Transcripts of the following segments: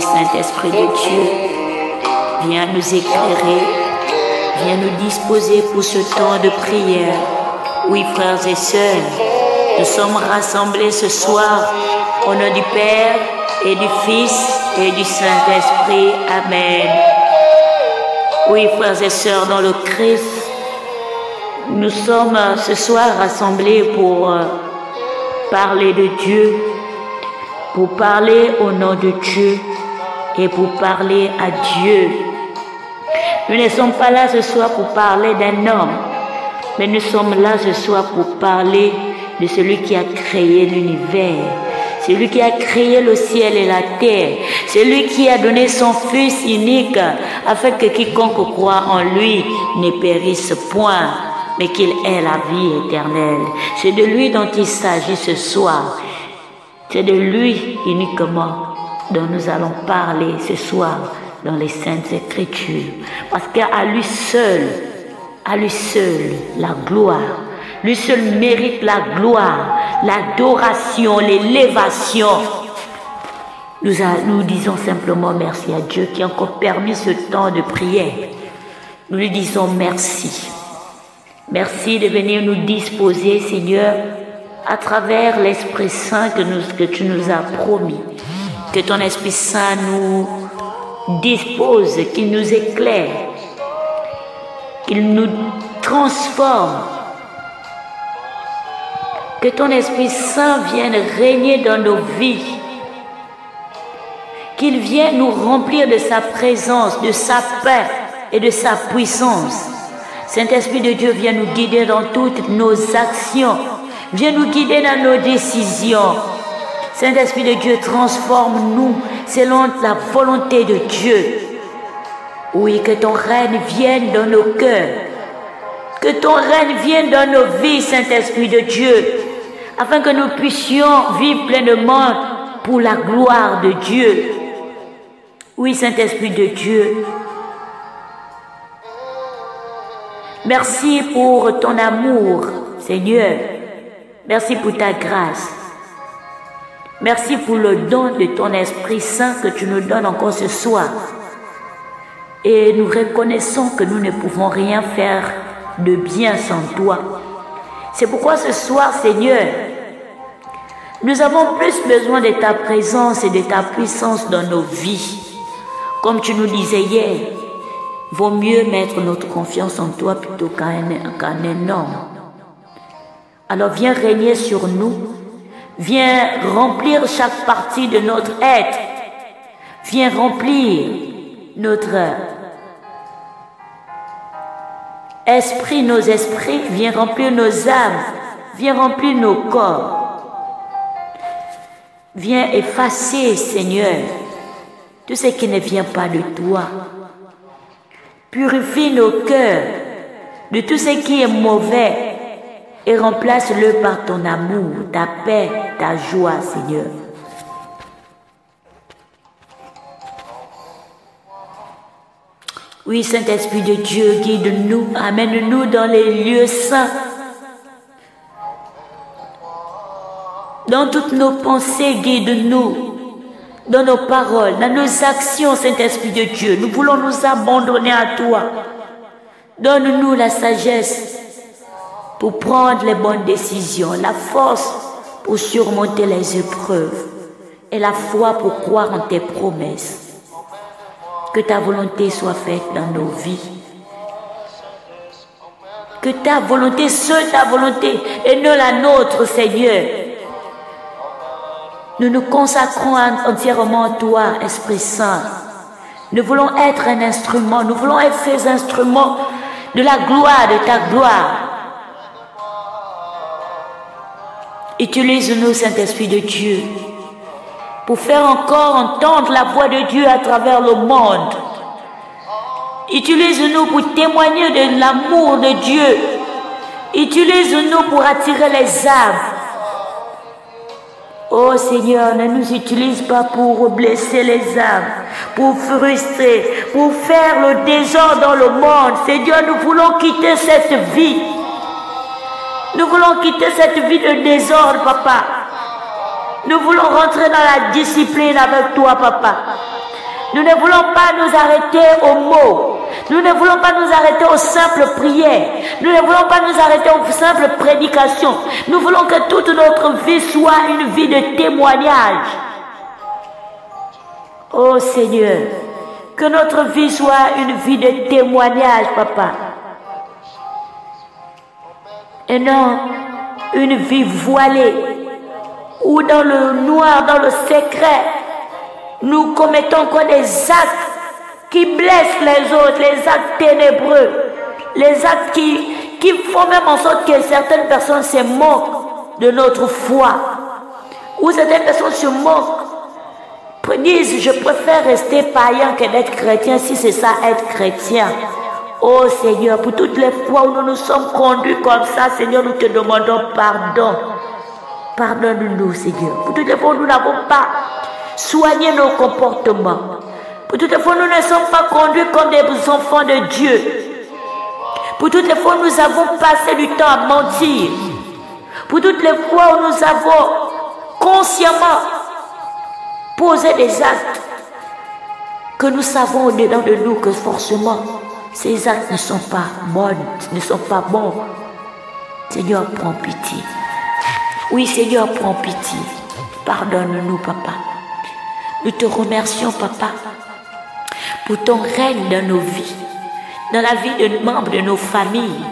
Saint-Esprit de Dieu, viens nous éclairer, viens nous disposer pour ce temps de prière. Oui, frères et sœurs, nous sommes rassemblés ce soir au nom du Père et du Fils et du Saint-Esprit. Amen. Oui, frères et sœurs, dans le Christ, nous sommes ce soir rassemblés pour parler de Dieu, pour parler au nom de Dieu et pour parler à Dieu. Nous ne sommes pas là ce soir pour parler d'un homme, mais nous sommes là ce soir pour parler de celui qui a créé l'univers, celui qui a créé le ciel et la terre, celui qui a donné son Fils unique afin que quiconque croit en lui ne périsse point, mais qu'il ait la vie éternelle. C'est de lui dont il s'agit ce soir. C'est de lui uniquement dont nous allons parler ce soir dans les Saintes Écritures. Parce qu'à lui seul, la gloire, lui seul mérite la gloire, l'adoration, l'élévation. Nous disons simplement merci à Dieu qui a encore permis ce temps de prière. Nous lui disons merci. Merci de venir nous disposer, Seigneur, à travers l'Esprit Saint que tu nous as promis. Que ton Esprit Saint nous dispose, qu'il nous éclaire, qu'il nous transforme. Que ton Esprit Saint vienne régner dans nos vies. Qu'il vienne nous remplir de sa présence, de sa paix et de sa puissance. Saint-Esprit de Dieu, viens nous guider dans toutes nos actions. Viens nous guider dans nos décisions. Saint-Esprit de Dieu, transforme-nous selon la volonté de Dieu. Oui, que ton règne vienne dans nos cœurs. Que ton règne vienne dans nos vies, Saint-Esprit de Dieu, afin que nous puissions vivre pleinement pour la gloire de Dieu. Oui, Saint-Esprit de Dieu, merci pour ton amour, Seigneur. Merci pour ta grâce. Merci pour le don de ton Esprit Saint que tu nous donnes encore ce soir. Et nous reconnaissons que nous ne pouvons rien faire de bien sans toi. C'est pourquoi ce soir, Seigneur, nous avons plus besoin de ta présence et de ta puissance dans nos vies. Comme tu nous disais hier, vaut mieux mettre notre confiance en toi plutôt qu'en un homme. Alors viens régner sur nous. Viens remplir chaque partie de notre être. Viens remplir notre esprit, nos esprits. Viens remplir nos âmes. Viens remplir nos corps. Viens effacer, Seigneur, tout ce qui ne vient pas de toi. Purifie nos cœurs de tout ce qui est mauvais. Et remplace-le par ton amour, ta paix, ta joie, Seigneur. Oui, Saint-Esprit de Dieu, guide-nous, amène-nous dans les lieux saints. Dans toutes nos pensées, guide-nous. Dans nos paroles, dans nos actions, Saint-Esprit de Dieu. Nous voulons nous abandonner à toi. Donne-nous la sagesse pour prendre les bonnes décisions, la force pour surmonter les épreuves et la foi pour croire en tes promesses. Que ta volonté soit faite dans nos vies. Que ta volonté, seule ta volonté, et non la nôtre, Seigneur. Nous nous consacrons entièrement à toi, Esprit Saint. Nous voulons être un instrument, nous voulons être ces instruments de la gloire, de ta gloire. Utilise-nous, Saint-Esprit de Dieu, pour faire encore entendre la voix de Dieu à travers le monde. Utilise-nous pour témoigner de l'amour de Dieu. Utilise-nous pour attirer les âmes. Oh Seigneur, ne nous utilise pas pour blesser les âmes, pour frustrer, pour faire le désordre dans le monde. Seigneur, nous voulons quitter cette vie. Nous voulons quitter cette vie de désordre, Papa. Nous voulons rentrer dans la discipline avec toi, Papa. Nous ne voulons pas nous arrêter aux mots. Nous ne voulons pas nous arrêter aux simples prières. Nous ne voulons pas nous arrêter aux simples prédications. Nous voulons que toute notre vie soit une vie de témoignage. Oh Seigneur, que notre vie soit une vie de témoignage, Papa. Et non une vie voilée ou dans le noir, dans le secret. Nous commettons encore des actes qui blessent les autres, les actes ténébreux, les actes qui font même en sorte que certaines personnes se moquent de notre foi, ou certaines personnes se moquent, disent je préfère rester païen que d'être chrétien si c'est ça être chrétien. Oh Seigneur, pour toutes les fois où nous nous sommes conduits comme ça, Seigneur, nous te demandons pardon. Pardonne-nous, Seigneur, pour toutes les fois où nous n'avons pas soigné nos comportements. Pour toutes les fois, nous ne sommes pas conduits comme des enfants de Dieu. Pour toutes les fois, nous avons passé du temps à mentir. Pour toutes les fois où nous avons consciemment posé des actes que nous savons au-dedans de nous que forcément, ces actes ne sont pas bons. Seigneur, prends pitié. Oui, Seigneur, prends pitié. Pardonne-nous, Papa. Nous te remercions, Papa, pour ton règne dans nos vies, dans la vie de membres de nos familles,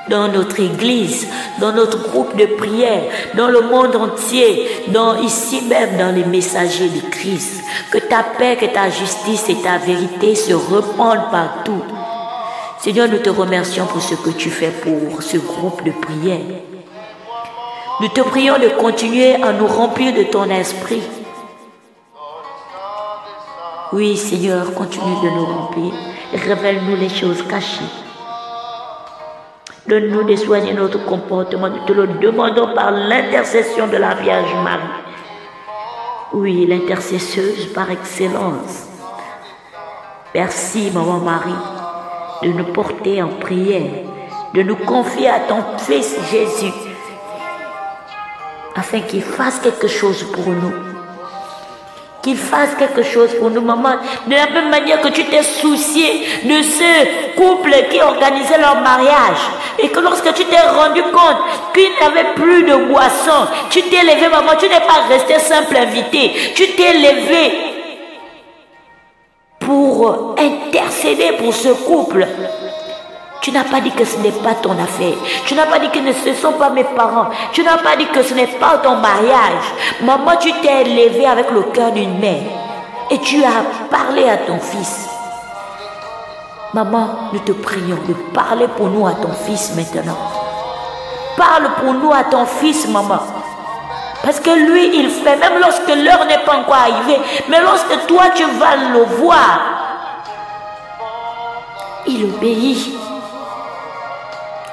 dans notre église, dans notre groupe de prière, dans le monde entier, ici même dans les messagers de Christ. Que ta paix, que ta justice et ta vérité se répandent partout. Seigneur, nous te remercions pour ce que tu fais pour ce groupe de prière. Nous te prions de continuer à nous remplir de ton esprit. Oui, Seigneur, continue de nous remplir. Révèle-nous les choses cachées. Donne-nous de soigner notre comportement. Nous te le demandons par l'intercession de la Vierge Marie. Oui, l'intercesseuse par excellence. Merci, Maman Marie, de nous porter en prière, de nous confier à ton Fils Jésus, afin qu'il fasse quelque chose pour nous. Qu'il fasse quelque chose pour nous, maman. De la même manière que tu t'es soucié de ce couple qui organisait leur mariage. Et que lorsque tu t'es rendu compte qu'il n'y avait plus de boisson, tu t'es levé, maman. Tu n'es pas resté simple invité. Tu t'es levé pour intercéder pour ce couple. Tu n'as pas dit que ce n'est pas ton affaire. Tu n'as pas dit que ce ne sont pas mes parents. Tu n'as pas dit que ce n'est pas ton mariage. Maman, tu t'es élevée avec le cœur d'une mère. Et tu as parlé à ton fils. Maman, nous te prions de parler pour nous à ton fils maintenant. Parle pour nous à ton fils, maman. Parce que lui, il fait, même lorsque l'heure n'est pas encore arrivée, mais lorsque toi, tu vas le voir, il obéit.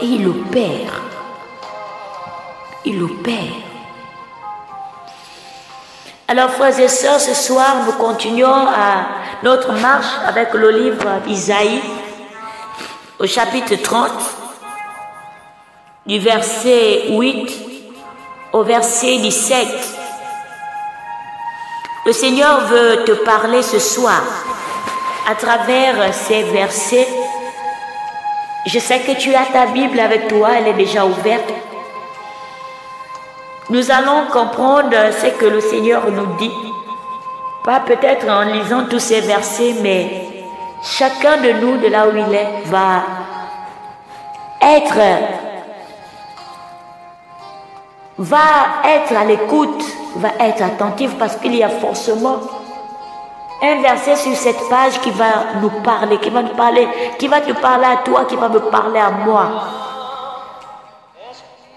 Et il opère. Il opère. Alors, frères et sœurs, ce soir, nous continuons à notre marche avec le livre d'Isaïe, au chapitre 30, du verset 8 au verset 17. Le Seigneur veut te parler ce soir à travers ces versets. Je sais que tu as ta Bible avec toi, elle est déjà ouverte. Nous allons comprendre ce que le Seigneur nous dit. Pas peut-être en lisant tous ces versets, mais chacun de nous, de là où il est, va être va être à l'écoute, va être attentif parce qu'il y a forcément un verset sur cette page qui va nous parler, qui va te parler à toi, qui va me parler à moi.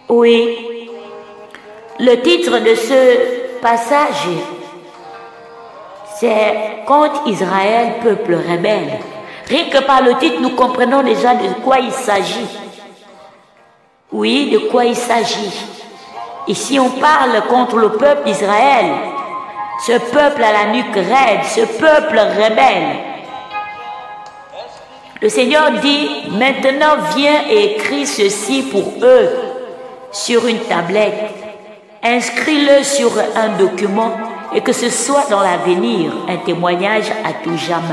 Oui, le titre de ce passage, c'est Contre Israël, peuple rebelle. Rien que par le titre, nous comprenons déjà de quoi il s'agit. Oui, de quoi il s'agit. Ici, on parle contre le peuple d'Israël. Ce peuple à la nuque raide, ce peuple rebelle. Le Seigneur dit, maintenant viens et écris ceci pour eux sur une tablette. Inscris-le sur un document et que ce soit dans l'avenir un témoignage à tout jamais.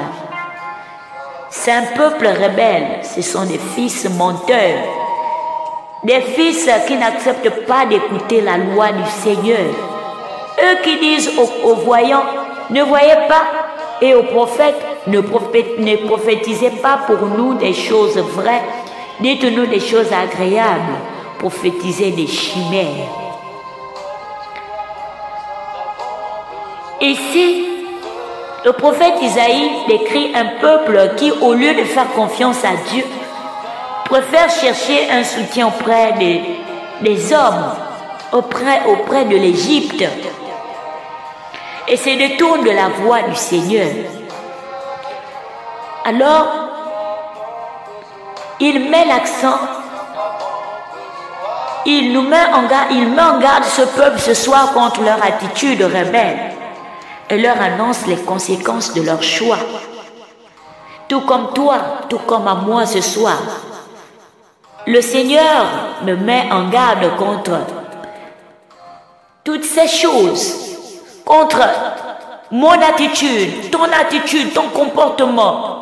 C'est un peuple rebelle, ce sont des fils menteurs, des fils qui n'acceptent pas d'écouter la loi du Seigneur. Eux qui disent aux voyants, ne voyez pas, et aux prophètes, ne prophétisez pas pour nous des choses vraies, dites-nous des choses agréables, prophétisez des chimères. Ici, le prophète Isaïe décrit un peuple qui, au lieu de faire confiance à Dieu, préfère chercher un soutien auprès des hommes, auprès de l'Égypte, et se détourne de la voie du Seigneur. Alors, il met l'accent, il met en garde ce peuple ce soir contre leur attitude rebelle et leur annonce les conséquences de leur choix. Tout comme toi, tout comme à moi ce soir. Le Seigneur me met en garde contre toutes ces choses, contre mon attitude, ton comportement.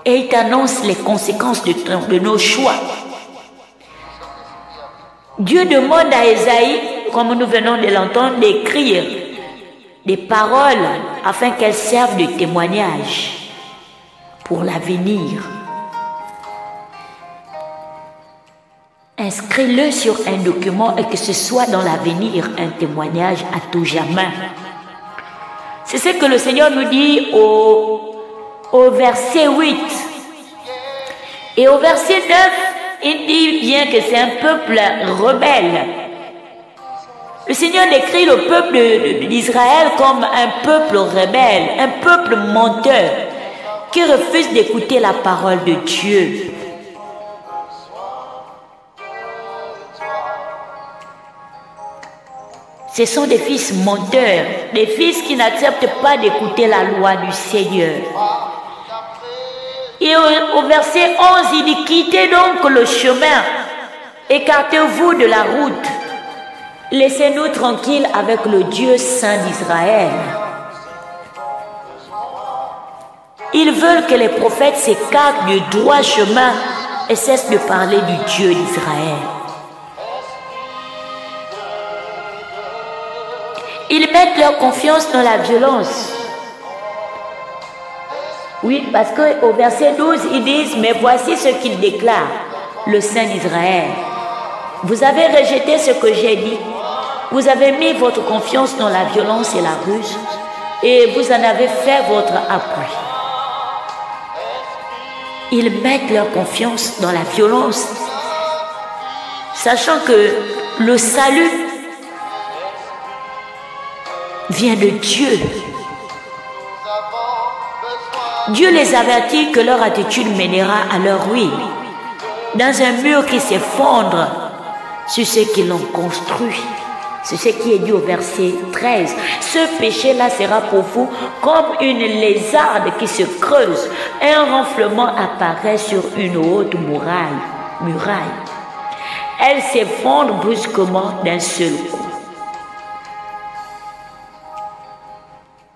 Et il t'annonce les conséquences de nos choix. Dieu demande à Esaïe, comme nous venons de l'entendre, d'écrire des paroles afin qu'elles servent de témoignage pour l'avenir. Inscris-le sur un document et que ce soit dans l'avenir un témoignage à tout jamais. C'est ce que le Seigneur nous dit au verset 8. Et au verset 9, il dit bien que c'est un peuple rebelle. Le Seigneur décrit le peuple d'Israël comme un peuple rebelle, un peuple menteur, qui refuse d'écouter la parole de Dieu. Ce sont des fils menteurs, des fils qui n'acceptent pas d'écouter la loi du Seigneur. Et au verset 11, il dit, quittez donc le chemin, écartez-vous de la route, laissez-nous tranquilles avec le Dieu saint d'Israël. Ils veulent que les prophètes s'écartent du droit chemin et cessent de parler du Dieu d'Israël. Ils mettent leur confiance dans la violence. Oui, parce qu'au verset 12, ils disent, mais voici ce qu'il déclare, le Saint d'Israël. Vous avez rejeté ce que j'ai dit. Vous avez mis votre confiance dans la violence et la ruse, et vous en avez fait votre appui. Ils mettent leur confiance dans la violence, sachant que le salut vient de Dieu. Dieu les avertit que leur attitude mènera à leur ruine, dans un mur qui s'effondre sur ceux qui l'ont construit. C'est ce qui est dit au verset 13. Ce péché-là sera pour vous comme une lézarde qui se creuse. Un renflement apparaît sur une haute muraille. Elle s'effondre brusquement d'un seul coup.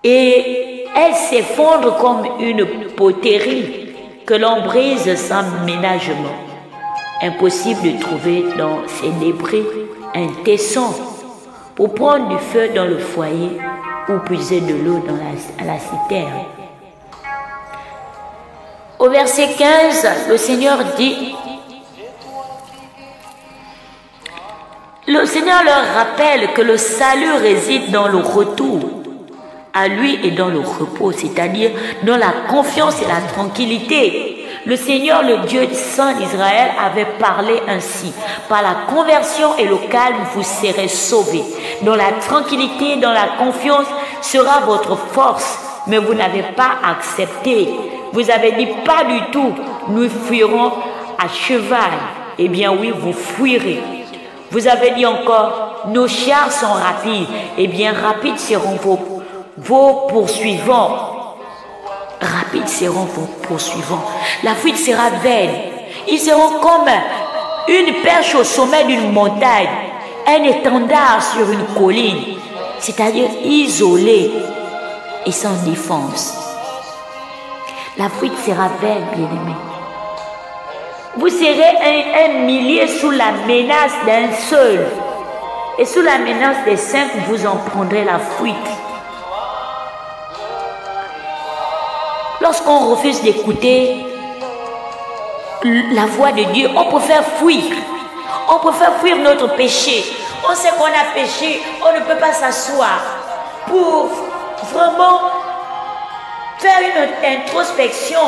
Et elle s'effondre comme une poterie que l'on brise sans ménagement. Impossible de trouver dans ces débris un tesson pour prendre du feu dans le foyer ou puiser de l'eau à la citerne. Au verset 15, le Seigneur dit, Le Seigneur leur rappelle que le salut réside dans le retour à lui et dans le repos, c'est-à-dire dans la confiance et la tranquillité. Le Seigneur, le Dieu saint d'Israël, avait parlé ainsi. Par la conversion et le calme, vous serez sauvés. Dans la tranquillité, dans la confiance sera votre force. Mais vous n'avez pas accepté. Vous avez dit pas du tout. Nous fuirons à cheval. Eh bien oui, vous fuirez. Vous avez dit encore, nos chars sont rapides. Eh bien rapides seront vos poursuivants. Rapides seront vos poursuivants. La fuite sera vaine. Ils seront comme une perche au sommet d'une montagne, un étendard sur une colline, c'est-à-dire isolé et sans défense. La fuite sera vaine, bien-aimés. Vous serez un millier sous la menace d'un seul. Et sous la menace des 5, vous en prendrez la fuite. Lorsqu'on refuse d'écouter la voix de Dieu, on préfère fuir. On préfère fuir notre péché. On sait qu'on a péché, on ne peut pas s'asseoir pour vraiment faire une introspection,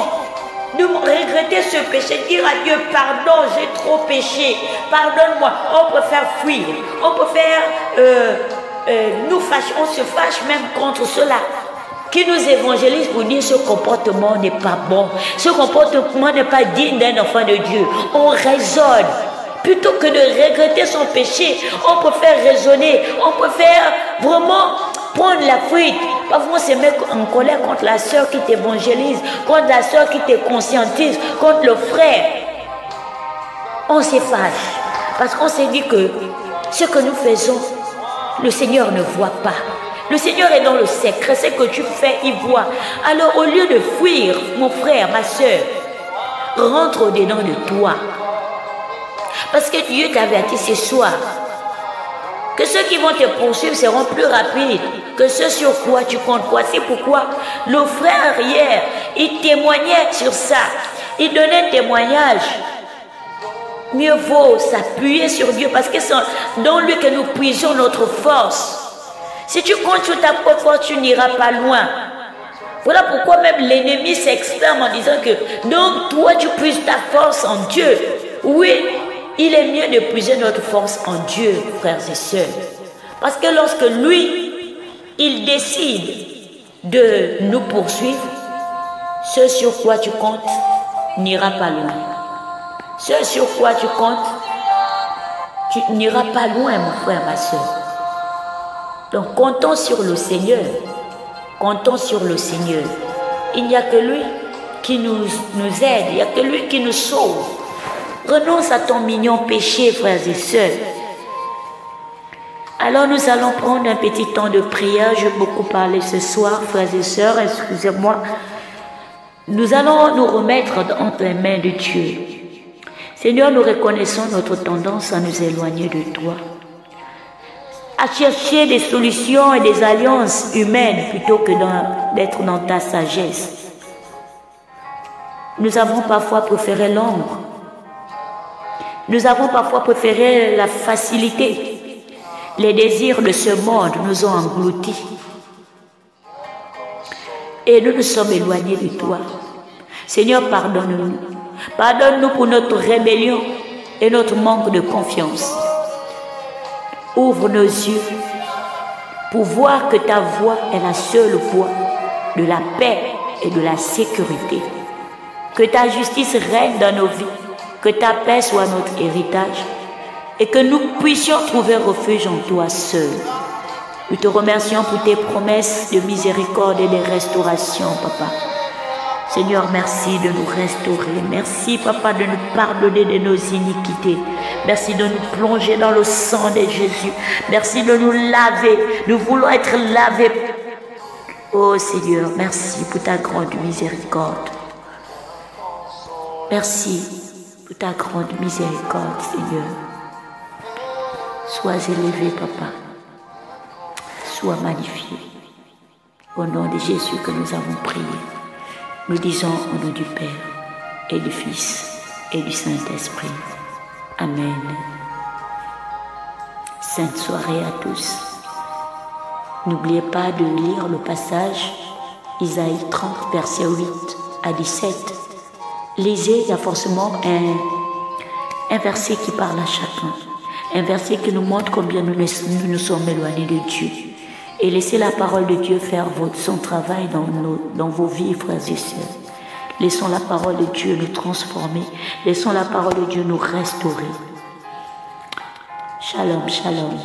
de regretter ce péché, dire à Dieu, pardon, j'ai trop péché, pardonne-moi. On préfère fuir, on préfère nous fâcher, on se fâche même contre ceux-là qui nous évangélisent pour dire ce comportement n'est pas bon, ce comportement n'est pas digne d'un enfant de Dieu. On raisonne. Plutôt que de regretter son péché, on préfère raisonner, on préfère vraiment prendre la fuite. Parfois on se met en colère contre la soeur qui t'évangélise, contre la soeur qui te conscientise, contre le frère. On s'efface parce qu'on s'est dit que ce que nous faisons, le Seigneur ne voit pas. Le Seigneur est dans le secret, ce que tu fais, il voit. Alors au lieu de fuir, mon frère, ma soeur, rentre au-dedans de toi. Parce que Dieu t'avertit ce soir que ceux qui vont te poursuivre seront plus rapides que ceux sur quoi tu comptes. C'est pourquoi le frère hier, il témoignait sur ça. Il donnait un témoignage. Mieux vaut s'appuyer sur Dieu parce que c'est dans lui que nous puisons notre force. Si tu comptes sur ta propre force, tu n'iras pas loin. Voilà pourquoi même l'ennemi s'exclame en disant que donc toi tu puises ta force en Dieu. Oui, il est mieux de puiser notre force en Dieu, frères et sœurs. Parce que lorsque lui, il décide de nous poursuivre, ce sur quoi tu comptes n'ira pas loin. Ce sur quoi tu comptes, tu n'iras pas loin, mon frère, ma soeur. Donc comptons sur le Seigneur. Comptons sur le Seigneur. Il n'y a que lui qui nous aide. Il n'y a que lui qui nous sauve. Renonce à ton mignon péché, frères et sœurs. Alors nous allons prendre un petit temps de prière. J'ai beaucoup parlé ce soir, frères et sœurs, excusez-moi. Nous allons nous remettre entre les mains de Dieu. Seigneur, nous reconnaissons notre tendance à nous éloigner de toi, à chercher des solutions et des alliances humaines plutôt que d'être dans ta sagesse. Nous avons parfois préféré l'ombre. Nous avons parfois préféré la facilité. Les désirs de ce monde nous ont engloutis. Et nous nous sommes éloignés de toi. Seigneur, pardonne-nous. Pardonne-nous pour notre rébellion et notre manque de confiance. Ouvre nos yeux pour voir que ta voix est la seule voie de la paix et de la sécurité. Que ta justice règne dans nos vies. Que ta paix soit notre héritage et que nous puissions trouver refuge en toi seul. Nous te remercions pour tes promesses de miséricorde et de restauration, Papa. Seigneur, merci de nous restaurer. Merci, Papa, de nous pardonner de nos iniquités. Merci de nous plonger dans le sang de Jésus. Merci de nous laver. Nous voulons être lavés. Oh Seigneur, merci pour ta grande miséricorde. Merci pour ta grande miséricorde, Seigneur. Sois élevé, Papa. Sois magnifié. Au nom de Jésus que nous avons prié, nous disons au nom du Père et du Fils et du Saint-Esprit. Amen. Sainte soirée à tous. N'oubliez pas de lire le passage Isaïe 30, verset 8 à 17. Lisez, il y a forcément un verset qui parle à chacun. Un verset qui nous montre combien nous sommes éloignés de Dieu. Et laissez la parole de Dieu faire son travail dans vos vies, frères et sœurs. Laissons la parole de Dieu nous transformer. Laissons la parole de Dieu nous restaurer. Shalom, shalom.